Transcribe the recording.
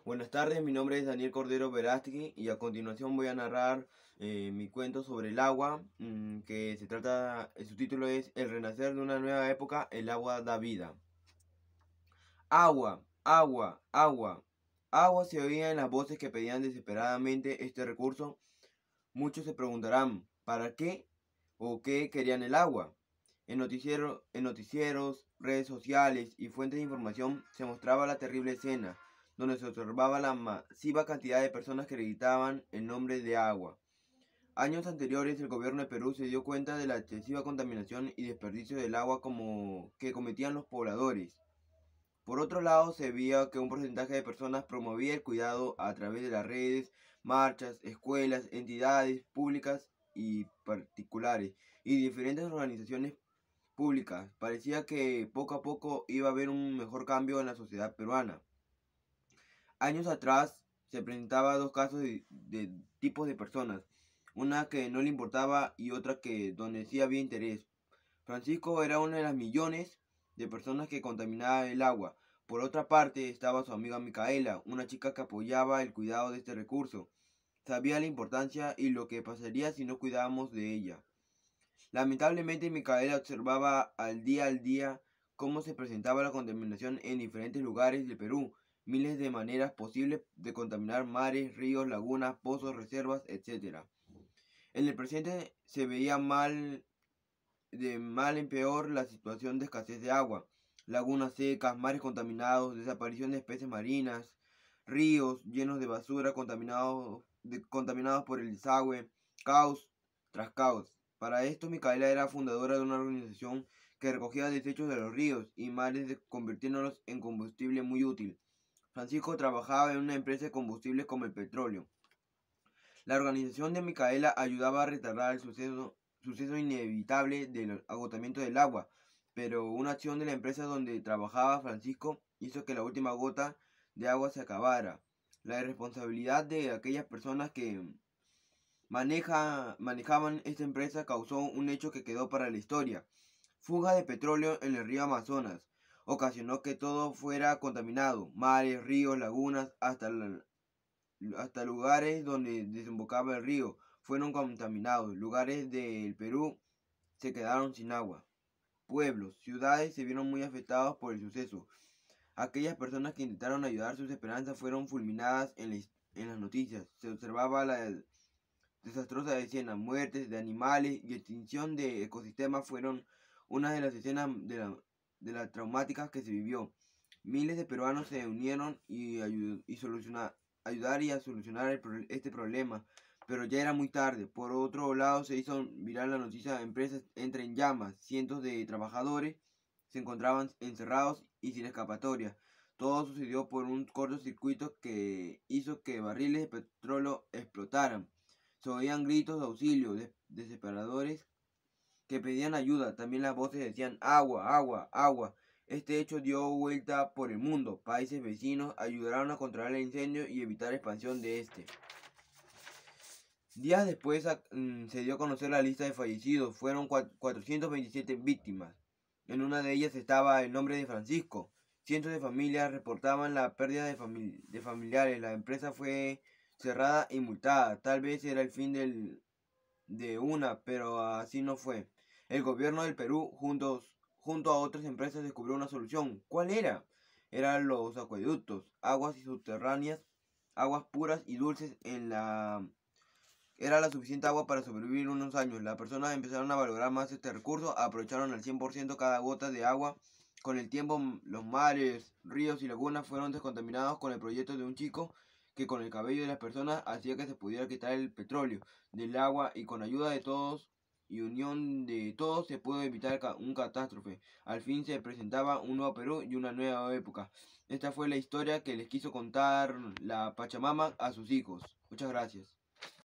Buenas tardes, mi nombre es Daniel Cordero Verástegui y a continuación voy a narrar mi cuento sobre el agua, que se trata, su título es El renacer de una nueva época, el agua da vida. Agua, agua, agua. Agua se oía en las voces que pedían desesperadamente este recurso. Muchos se preguntarán, ¿para qué o qué querían el agua? En noticieros, redes sociales y fuentes de información se mostraba la terrible escena, donde se observaba la masiva cantidad de personas que gritaban el nombre de agua. Años anteriores, el gobierno de Perú se dio cuenta de la excesiva contaminación y desperdicio del agua que cometían los pobladores. Por otro lado, se veía que un porcentaje de personas promovía el cuidado a través de las redes, marchas, escuelas, entidades públicas y particulares y diferentes organizaciones públicas. Parecía que poco a poco iba a haber un mejor cambio en la sociedad peruana. Años atrás se presentaba dos casos de tipos de personas, una que no le importaba y otra que donde sí había interés. Francisco era una de las millones de personas que contaminaba el agua. Por otra parte estaba su amiga Micaela, una chica que apoyaba el cuidado de este recurso. Sabía la importancia y lo que pasaría si no cuidábamos de ella. Lamentablemente Micaela observaba al día cómo se presentaba la contaminación en diferentes lugares del Perú, miles de maneras posibles de contaminar mares, ríos, lagunas, pozos, reservas, etc. En el presente se veía de mal en peor la situación de escasez de agua, lagunas secas, mares contaminados, desaparición de especies marinas, ríos llenos de basura contaminados por el desagüe, caos tras caos. Para esto, Micaela era fundadora de una organización que recogía desechos de los ríos y mares convirtiéndolos en combustible muy útil. Francisco trabajaba en una empresa de combustibles como el petróleo. La organización de Micaela ayudaba a retardar el suceso inevitable del agotamiento del agua, pero una acción de la empresa donde trabajaba Francisco hizo que la última gota de agua se acabara. La irresponsabilidad de aquellas personas que manejaban esta empresa causó un hecho que quedó para la historia. Fuga de petróleo en el río Amazonas ocasionó que todo fuera contaminado, mares, ríos, lagunas, hasta lugares donde desembocaba el río fueron contaminados. Lugares del Perú se quedaron sin agua. Pueblos, ciudades se vieron muy afectados por el suceso. Aquellas personas que intentaron ayudar sus esperanzas fueron fulminadas en las noticias. Se observaba la desastrosa escena. Muertes de animales y extinción de ecosistemas fueron una de las escenas de las traumáticas que se vivió. Miles de peruanos se unieron ayudar y a solucionar este problema, pero ya era muy tarde. Por otro lado, se hizo viral la noticia: empresas entra en llamas, cientos de trabajadores se encontraban encerrados y sin escapatoria. Todo sucedió por un cortocircuito que hizo que barriles de petróleo explotaran. Se oían gritos de auxilio desesperadores que pedían ayuda. También las voces decían agua, agua, agua. Este hecho dio vuelta por el mundo. Países vecinos ayudaron a controlar el incendio y evitar expansión de este. Días después se dio a conocer la lista de fallecidos. Fueron 427 víctimas. En una de ellas estaba el nombre de Francisco. Cientos de familias reportaban la pérdida de familiares. La empresa fue cerrada y multada. Tal vez era el fin de una, pero así no fue. El gobierno del Perú, junto a otras empresas, descubrió una solución. ¿Cuál era? Eran los acueductos, aguas subterráneas, aguas puras y dulces Era la suficiente agua para sobrevivir unos años. Las personas empezaron a valorar más este recurso, aprovecharon al 100% cada gota de agua. Con el tiempo, los mares, ríos y lagunas fueron descontaminados con el proyecto de un chico que con el cabello de las personas hacía que se pudiera quitar el petróleo del agua, y con ayuda de todos y unión de todos se pudo evitar un catástrofe. Al fin se presentaba un nuevo Perú y una nueva época. Esta fue la historia que les quiso contar la Pachamama a sus hijos. Muchas gracias.